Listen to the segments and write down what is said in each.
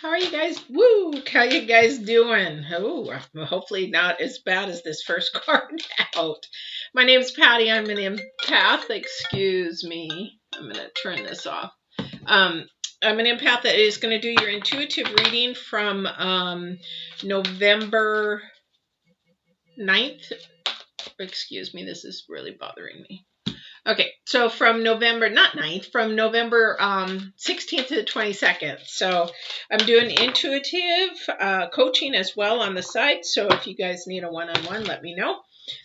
How are you guys? Woo! How you guys doing? Oh, hopefully not as bad as this first card out. My name's Patti. I'm an empath. Excuse me. I'm going to turn this off. I'm an empath that is going to do your intuitive reading from November 9th. Excuse me. This is really bothering me. Okay, so from November, not 9th, from November 16th to the 22nd. So I'm doing intuitive coaching as well on the side. So if you guys need a one-on-one, let me know.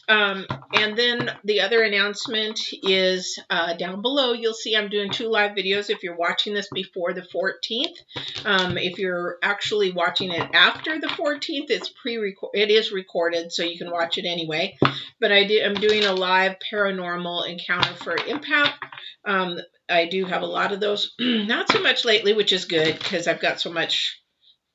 And then the other announcement is down below. You'll see I'm doing 2 live videos if you're watching this before the 14th. If you're actually watching it after the 14th, it is recorded, so you can watch it anyway. But I'm doing a live paranormal encounter for empath. I do have a lot of those. Not so much lately, which is good because I've got so much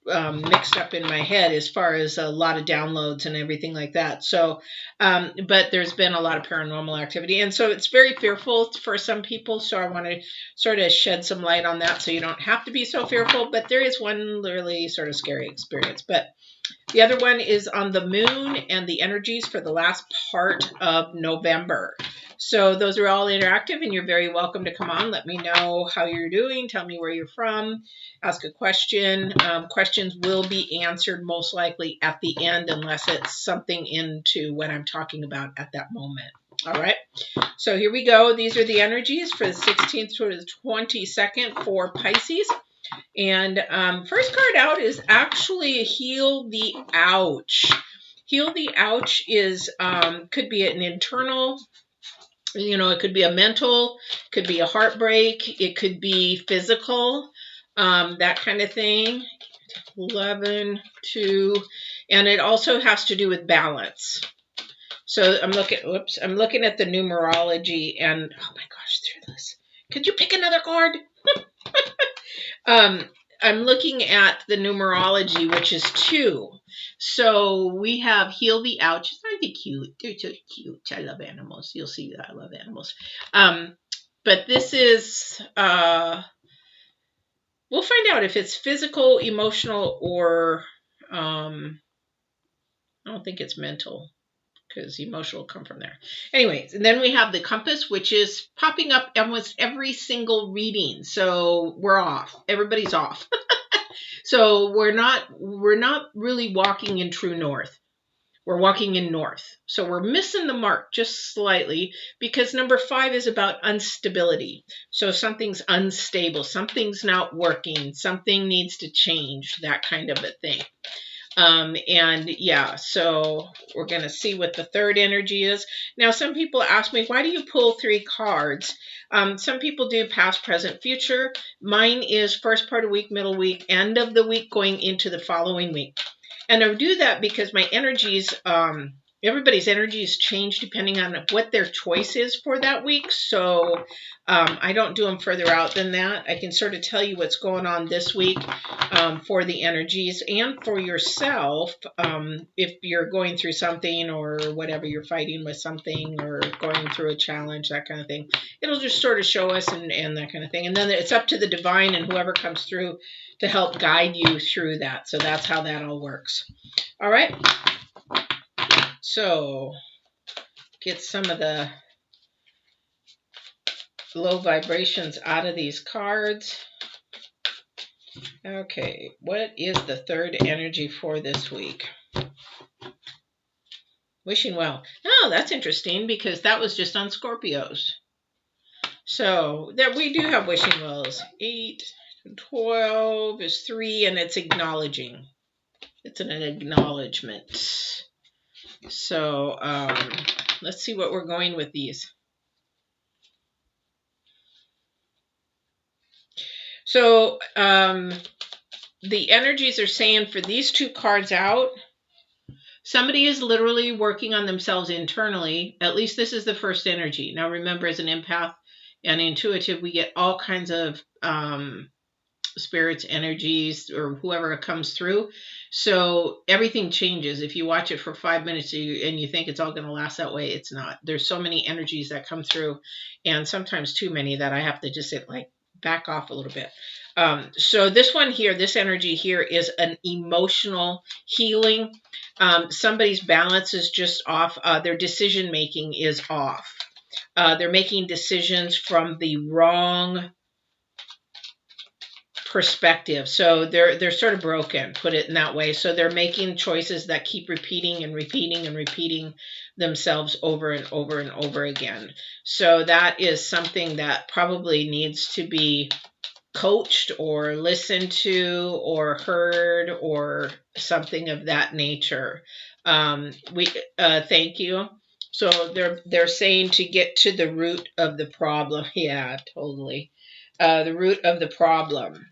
mixed up in my head as far as a lot of downloads and everything like that. So, but there's been a lot of paranormal activity. And so it's very fearful for some people. So I want to sort of shed some light on that so you don't have to be so fearful. But there is one really sort of scary experience. But the other one is on the moon and the energies for the last part of November. So those are all interactive and you're very welcome to come on. Let me know how you're doing. Tell me where you're from. Ask a question. Questions will be answered most likely at the end unless it's something into what I'm talking about at that moment. All right. So here we go. These are the energies for the 16th to the 22nd for Pisces. And first card out is actually Heal the Ouch. Heal the Ouch is could be an internal, it could be a mental, could be a heartbreak, it could be physical, that kind of thing. 11, 2, and it also has to do with balance. So I'm looking at the numerology, and oh my gosh, through this. Could you pick another card? I'm looking at the numerology, which is 2. So we have Heal the Ouch. Aren't they cute? They're so cute. I love animals. You'll see that I love animals. But this is, we'll find out if it's physical, emotional, or I don't think it's mental, because emotional will come from there. Anyways, and then we have the compass, which is popping up almost every single reading. So we're off. Everybody's off. So we're not really walking in true north. We're walking in north. So we're missing the mark just slightly because number 5 is about instability. So something's unstable, something's not working, something needs to change, that kind of a thing. And yeah, so we're going to see what the third energy is. Now, some people ask me, why do you pull 3 cards? Some people do past, present, future. Mine is first part of week, middle week, end of the week, going into the following week. And I do that because my energies, everybody's energies change depending on what their choice is for that week. So I don't do them further out than that. I can sort of tell you what's going on this week for the energies and for yourself. If you're going through something or whatever, you're fighting with something or going through a challenge, that kind of thing. It'll just sort of show us and that kind of thing. And then it's up to the divine and whoever comes through to help guide you through that. So that's how that all works. All right. So get some of the low vibrations out of these cards. Okay, what is the third energy for this week? Wishing well. Oh, that's interesting because that was just on Scorpios. So there we do have wishing wells. 8, 12 is 3, and it's acknowledging. It's an acknowledgement. So let's see what we're going with these. So the energies are saying for these 2 cards out, somebody is literally working on themselves internally. At least this is the first energy. Now remember, as an empath and intuitive, we get all kinds of spirits, energies, or whoever comes through. So everything changes. If you watch it for 5 minutes and you think it's all going to last that way, it's not. There's so many energies that come through, and sometimes too many that I have to just sit like back off a little bit. So this one here, this energy here is an emotional healing. Somebody's balance is just off. Their decision making is off. They're making decisions from the wrong perspective. So they're sort of broken, put it in that way. So they're making choices that keep repeating and repeating and repeating themselves over and over and over again. So that is something that probably needs to be coached or listened to or heard or something of that nature. Thank you. So they're saying to get to the root of the problem. Yeah, totally. The root of the problem,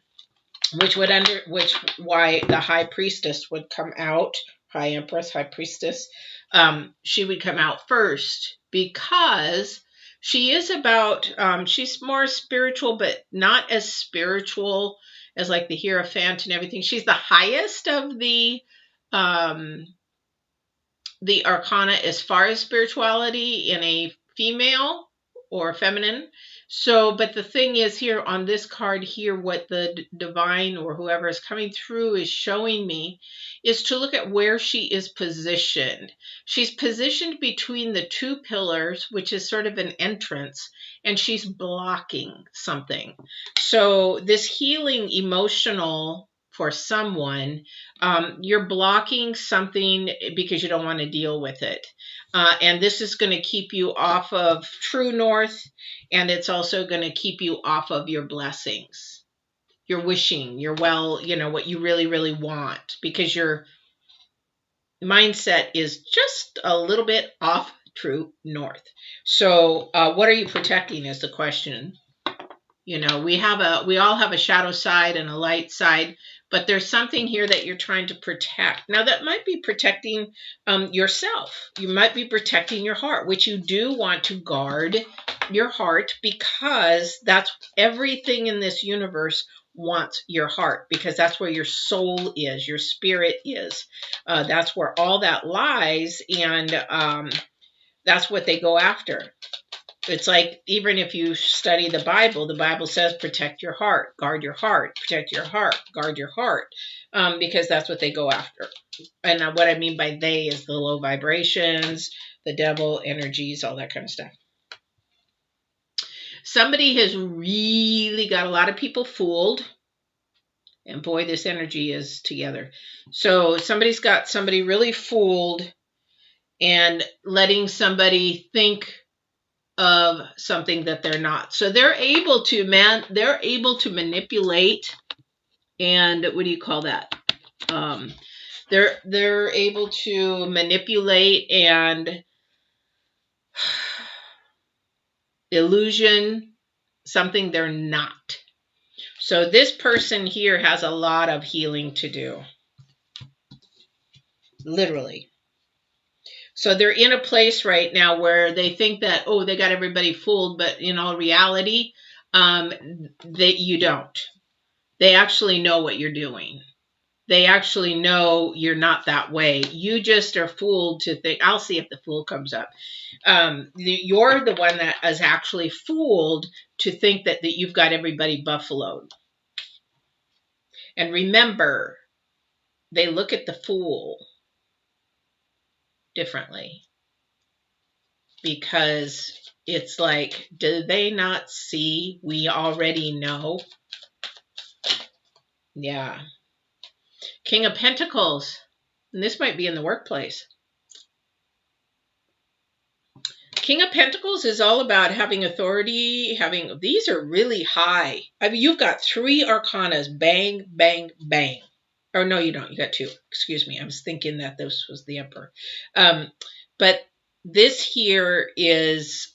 why the high priestess would come out, high empress, high priestess. She would come out first because she is about, she's more spiritual, but not as spiritual as like the Hierophant and everything. She's the highest of the arcana as far as spirituality in a female or feminine. So, but the thing is here on this card here, what the divine or whoever is coming through is showing me is to look at where she is positioned. She's positioned between the two pillars, which is sort of an entrance, and she's blocking something. So this healing emotional for someone, you're blocking something because you don't want to deal with it. And this is going to keep you off of true north, and it's also going to keep you off of your blessings, your wishing, your what you really, really want, because your mindset is just a little bit off true north. So what are you protecting is the question. We all have a shadow side and a light side, but there's something here that you're trying to protect. Now that might be protecting yourself. You might be protecting your heart, which you do want to guard your heart, because that's everything in this universe wants your heart, because that's where your soul is, your spirit is. That's where all that lies, and that's what they go after. It's like, even if you study the Bible says protect your heart, guard your heart, protect your heart, guard your heart, because that's what they go after. And what I mean by they is the low vibrations, the devil, energies, all that kind of stuff. Somebody has really got a lot of people fooled. And boy, this energy is together. So somebody's got somebody really fooled and letting somebody think of something that they're not. So they're able to manipulate, and what do you call that? They're able to manipulate and illusion something they're not. So this person here has a lot of healing to do. Literally. So they're in a place right now where they think that, oh, they got everybody fooled, but in all reality, you don't. They actually know what you're doing. They actually know you're not that way. You just are fooled to think, I'll see if the fool comes up. You're the one that is actually fooled to think that you've got everybody buffaloed. And remember, they look at the fool differently, because it's like, do they not see? We already know. Yeah. King of Pentacles. And this might be in the workplace. King of Pentacles is all about having authority, these are really high. I mean, you've got 3 arcanas, bang, bang, bang. Or no, you don't. You got 2. Excuse me. I was thinking that this was the Emperor. But this here is,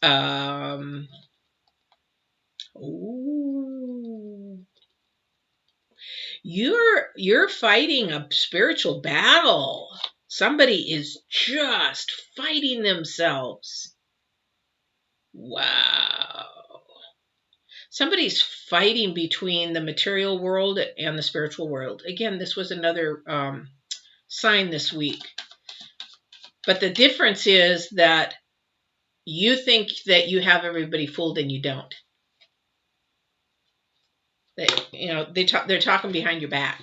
you're fighting a spiritual battle. Somebody is just fighting themselves. Wow. Somebody's fighting between the material world and the spiritual world. Again, this was another sign this week. But the difference is that you think that you have everybody fooled and you don't. They're talking behind your back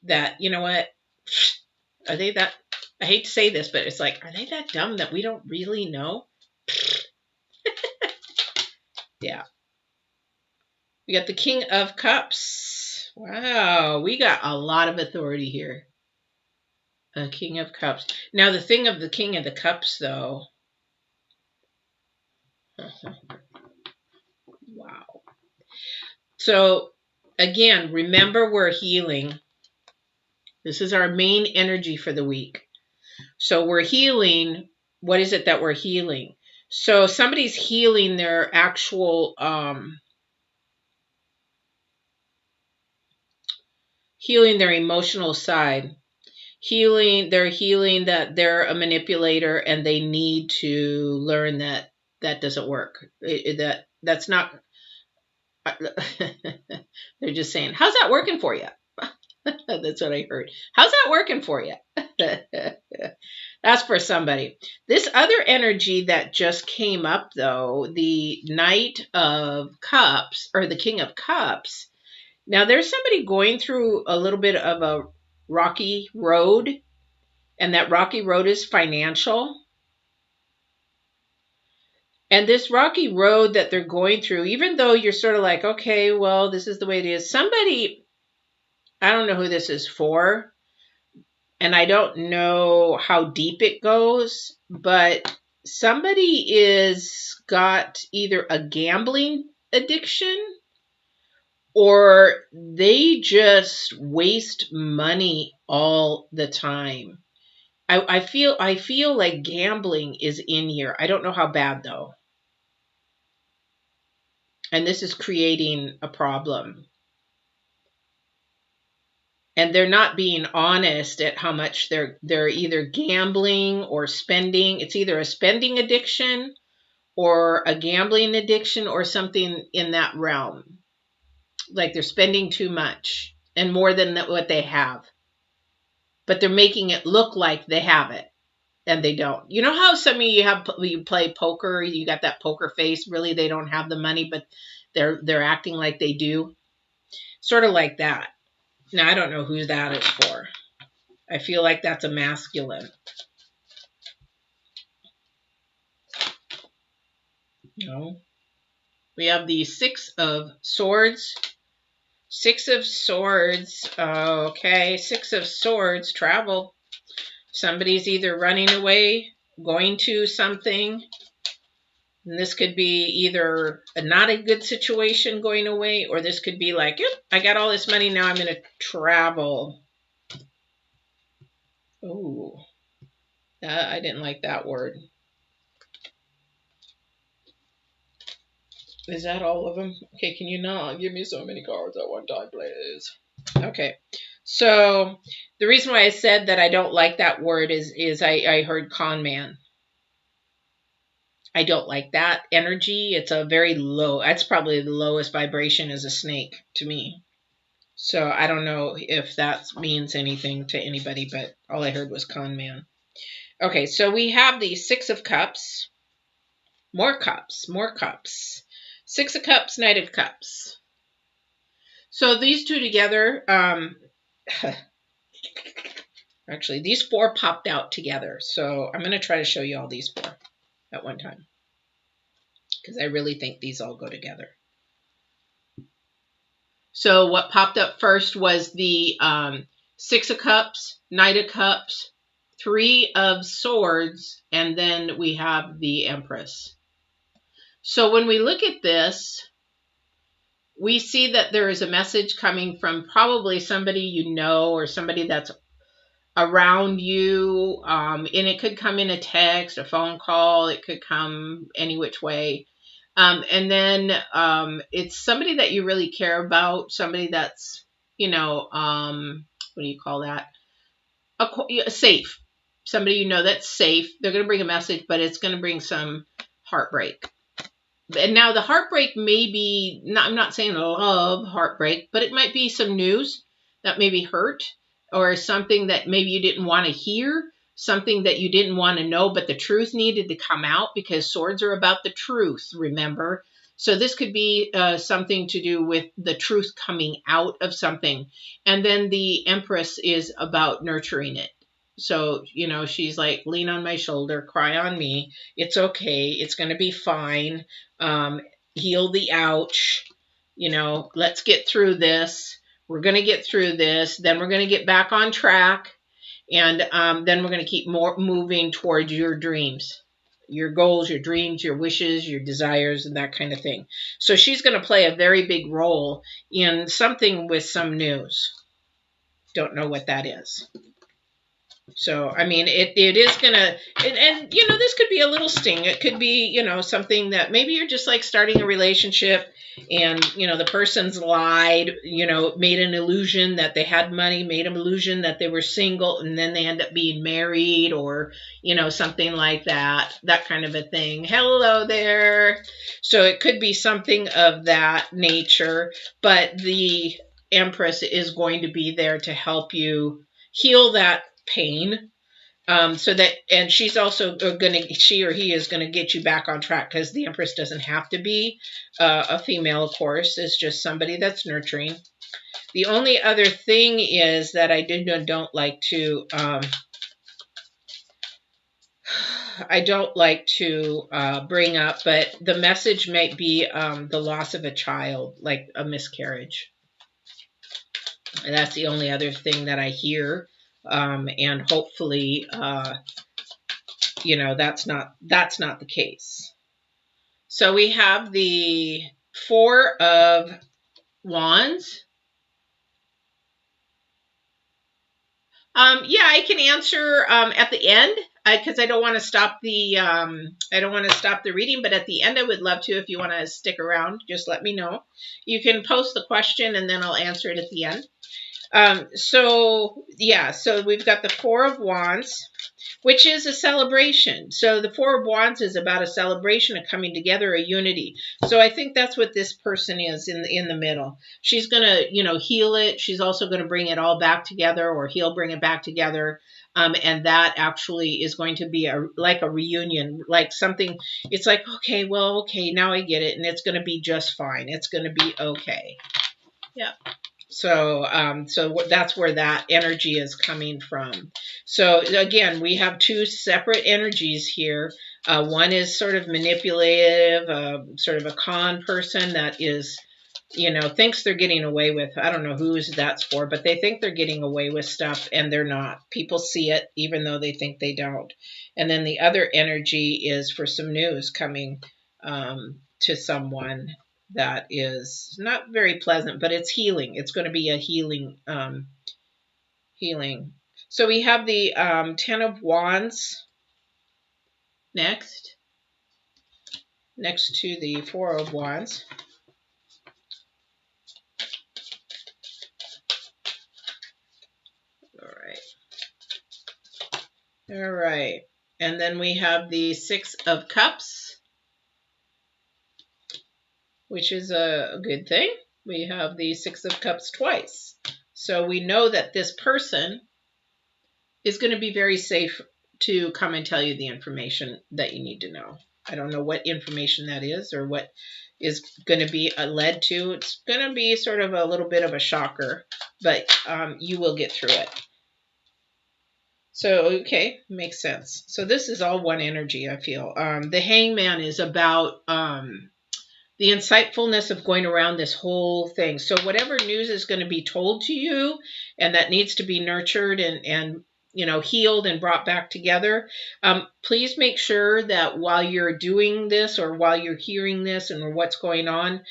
that, you know what, are they that, I hate to say this, but it's like, are they that dumb that we don't really know? Yeah. We got the King of Cups. Wow, we got a lot of authority here. A King of Cups. Now, the thing of the King of the Cups, though. Wow. So, again, remember we're healing. This is our main energy for the week. So we're healing. What is it that we're healing? So somebody's healing their actual, healing their emotional side. They're healing that they're a manipulator and they need to learn that that doesn't work. That's not, they're just saying, how's that working for you? That's what I heard. How's that working for you? That's for somebody. This other energy that just came up, though, the Knight of Cups or the King of Cups. Now, there's somebody going through a little bit of a rocky road, and that rocky road is financial. And this rocky road that they're going through, even though you're sort of like, okay, well, this is the way it is. Somebody, I don't know who this is for, and I don't know how deep it goes, but somebody is got either a gambling addiction or they just waste money all the time. I feel like gambling is in here. I don't know how bad though. And this is creating a problem. And they're not being honest at how much they're either gambling or spending. It's either a spending addiction or a gambling addiction or something in that realm. Like they're spending too much and more than what they have. But they're making it look like they have it and they don't. You know how some of you play poker, you got that poker face, really they don't have the money, but they're acting like they do. Sort of like that. Now, I don't know who that is for. I feel like that's a masculine. No. We have the Six of Swords. Six of Swords. Okay, Six of Swords, travel. Somebody's either running away, going to something. And this could be either not a good situation going away, or this could be like, yep, I got all this money, now I'm going to travel. Oh, I didn't like that word. Is that all of them? Okay, can you not give me so many cards at one time, please? Okay, so the reason why I said that I don't like that word is I heard con man. I don't like that energy. It's a very low, that's probably the lowest vibration as a snake to me. So I don't know if that means anything to anybody, but all I heard was con man. Okay, so we have the Six of Cups. More cups, more cups. Six of Cups, Knight of Cups. So these two together, actually, these four popped out together. So I'm going to try to show you all these four at one time, because I really think these all go together. So what popped up first was the Six of Cups, Knight of Cups, Three of Swords, and then we have the Empress. So when we look at this, we see that there is a message coming from probably somebody you know or somebody that's around you. And it could come in a text, a phone call. It could come any which way. And then it's somebody that you really care about, somebody that's, you know, what do you call that? Safe. Somebody you know that's safe. They're going to bring a message, but it's going to bring some heartbreak. And now the heartbreak may be, I'm not saying love heartbreak, but it might be some news that maybe hurt, or something that maybe you didn't want to hear, something that you didn't want to know, but the truth needed to come out, because swords are about the truth, remember? So this could be something to do with the truth coming out of something. And then the Empress is about nurturing it. So, you know, she's like, lean on my shoulder, cry on me. It's okay. It's going to be fine. Heal the ouch. You know, let's get through this. We're going to get through this. Then we're going to get back on track. And then we're going to keep moving towards your dreams, your goals, your dreams, your wishes, your desires, and that kind of thing. So she's going to play a very big role in something with some news. Don't know what that is. So, I mean, it is going to, and, you know, this could be a little sting. It could be, you know, something that maybe you're just like starting a relationship and, you know, the person's lied, you know, made an illusion that they had money, made an illusion that they were single, and then they end up being married or, you know, something like that kind of a thing. Hello there. So it could be something of that nature, but the Empress is going to be there to help you heal that pain, so that, and she's also she or he is going to get you back on track, because the Empress doesn't have to be a female, of course. It's just somebody that's nurturing. The only other thing is that I don't like to bring up, but the message might be the loss of a child, like a miscarriage. And that's the only other thing that I hear. And hopefully, you know, that's not the case. So we have the Four of Wands. Yeah, I can answer at the end, because I don't want to stop the reading. But at the end, I would love to. If you want to stick around, just let me know. You can post the question, and then I'll answer it at the end. So we've got the Four of Wands, which is a celebration. So the Four of Wands is about a celebration, a coming together, a unity. So I think that's what this person is in the middle. She's going to, you know, heal it. She's also going to bring it all back together, or he'll bring it back together. And that actually is going to be like a reunion, like something. It's like, okay, now I get it. And it's going to be just fine. It's going to be okay. Yeah. So that's where that energy is coming from. So again, we have two separate energies here. One is sort of manipulative, sort of a con person that is, you know, thinks they're getting away with, I don't know whose that's for, but they think they're getting away with stuff, and they're not. People see it even though they think they don't. And then the other energy is for some news coming to someone that is not very pleasant, but it's healing. It's going to be a healing. So we have the Ten of Wands next to the Four of Wands. All right. And then we have the Six of Cups, which is a good thing. We have the Six of Cups twice. So we know that this person is going to be very safe to come and tell you the information that you need to know. I don't know what information that is or what is going to be led to. It's going to be sort of a little bit of a shocker, but you will get through it. So, okay, makes sense. So this is all one energy, I feel. The Hangman is about the insightfulness of going around this whole thing. So whatever news is going to be told to you and that needs to be nurtured and you know, healed and brought back together, please make sure that while you're doing this or while you're hearing this and what's going on,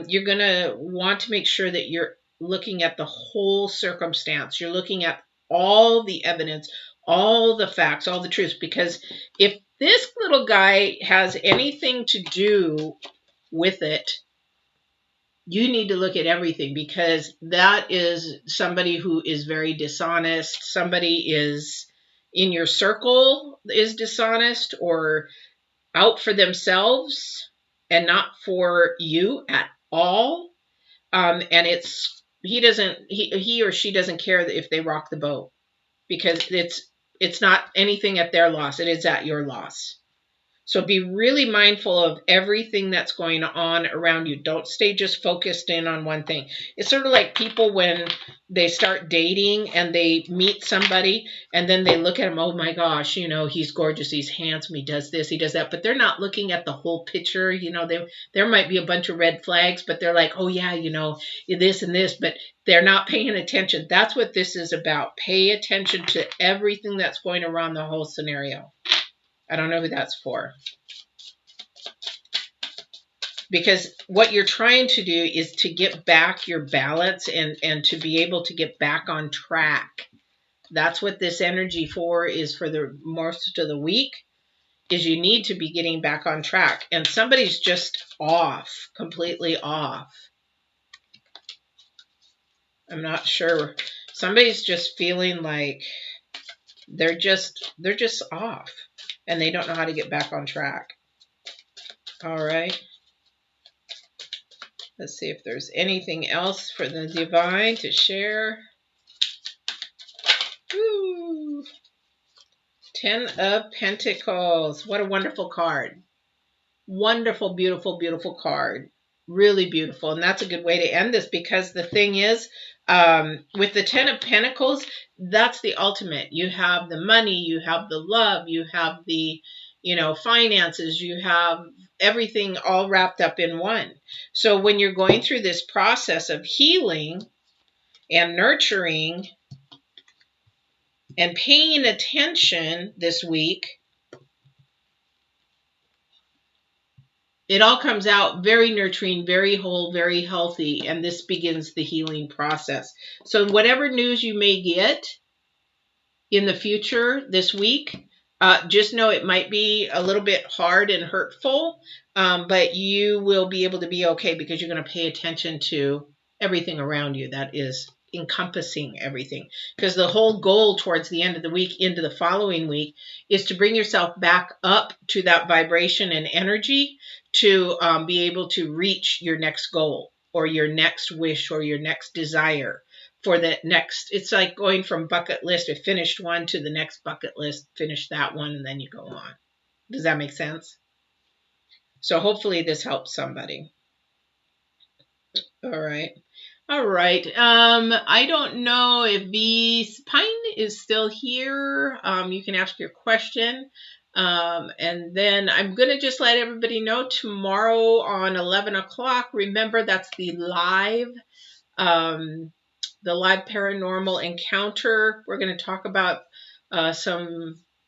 you're going to want to make sure that you're looking at the whole circumstance. You're looking at all the evidence, all the facts, all the truths, because if this little guy has anything to do with it, you need to look at everything, because that is somebody who is very dishonest. Somebody is in your circle is dishonest or out for themselves and not for you at all. And he or she doesn't care if they rock the boat, because it's not anything at their loss. It is at your loss. So be really mindful of everything that's going on around you. Don't stay just focused in on one thing. It's sort of like people when they start dating and they meet somebody and then they look at him, oh my gosh, you know, he's gorgeous, he's handsome, he does this, he does that. But they're not looking at the whole picture. You know, there might be a bunch of red flags, but they're like, oh yeah, you know, this and this, but they're not paying attention. That's what this is about. Pay attention to everything that's going around the whole scenario. I don't know who that's for. Because what you're trying to do is to get back your balance and to be able to get back on track. That's what this energy for is for the most of the week, is you need to be getting back on track. And somebody's just off, completely off. I'm not sure. Somebody's just feeling like they're just off and they don't know how to get back on track. All right. Let's see if there's anything else for the divine to share. Woo. 10 of Pentacles. What a wonderful card. Wonderful, beautiful, beautiful card. Really beautiful. And that's a good way to end this, because the thing is, with the 10 of Pentacles, that's the ultimate. You have the money, you have the love, you have the, you know, finances, you have everything all wrapped up in one. So when you're going through this process of healing and nurturing and paying attention this week, it all comes out very nurturing, very whole, very healthy, and this begins the healing process. So whatever news you may get in the future this week, just know it might be a little bit hard and hurtful, but you will be able to be okay because you're going to pay attention to everything around you that is encompassing everything. Because the whole goal towards the end of the week into the following week is to bring yourself back up to that vibration and energy to be able to reach your next goal or your next wish or your next desire. For the next, it's like going from bucket list, I finished one, to the next bucket list, finish that one, and then you go on. Does that make sense? So hopefully this helps somebody. All right. All right. I don't know if V Pine is still here. You can ask your question. And then I'm going to just let everybody know tomorrow on 11 o'clock. Remember, that's the live paranormal encounter. We're going to talk about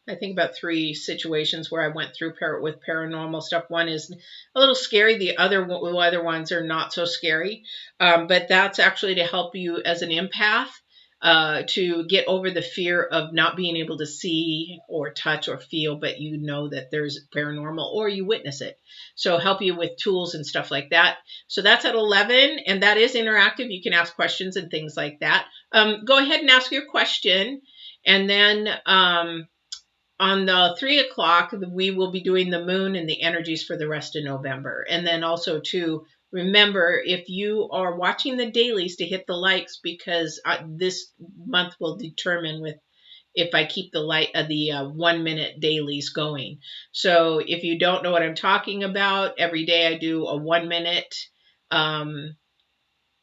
I think about 3 situations where I went through with paranormal stuff. One is a little scary. The other ones are not so scary. But that's actually to help you as an empath to get over the fear of not being able to see or touch or feel, but you know that there's paranormal or you witness it. So help you with tools and stuff like that. So that's at 11, and that is interactive. You can ask questions and things like that. Go ahead and ask your question. And then on the 3 o'clock, we will be doing the moon and the energies for the rest of November. And then also to remember, if you are watching the dailies, to hit the likes, because this month will determine if I keep the 1 minute dailies going. So if you don't know what I'm talking about, every day I do a 1 minute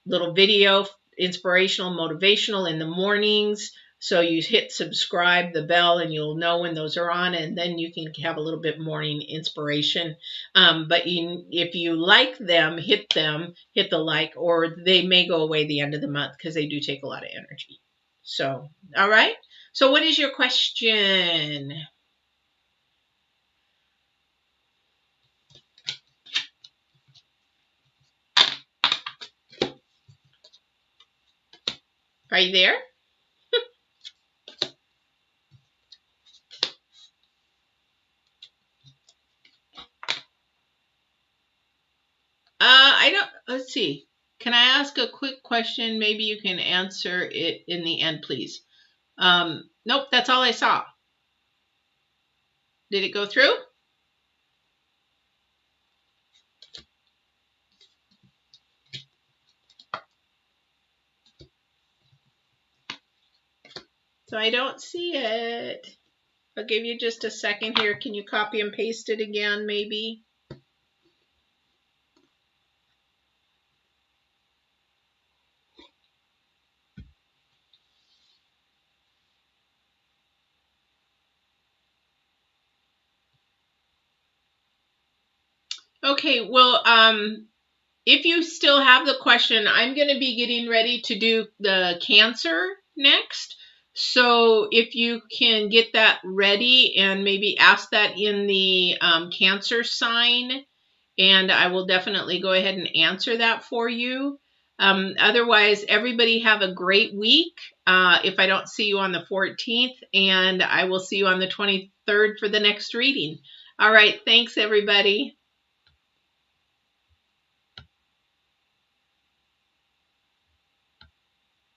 little video, inspirational, motivational in the mornings. So you hit subscribe, the bell, and you'll know when those are on, and then you can have a little bit morning inspiration. But if you like them, hit the like, or they may go away the end of the month because they do take a lot of energy. So, all right. So what is your question? Are you there? Let's see. Can I ask a quick question? Maybe you can answer it in the end, please. Nope, that's all I saw. Did it go through? So I don't see it. I'll give you just a second here. Can you copy and paste it again, maybe? Okay, well, if you still have the question, I'm going to be getting ready to do the Cancer next. So if you can get that ready and maybe ask that in the Cancer sign, and I will definitely go ahead and answer that for you. Otherwise, everybody have a great week. If I don't see you on the 14th, and I will see you on the 23rd for the next reading. All right, thanks everybody.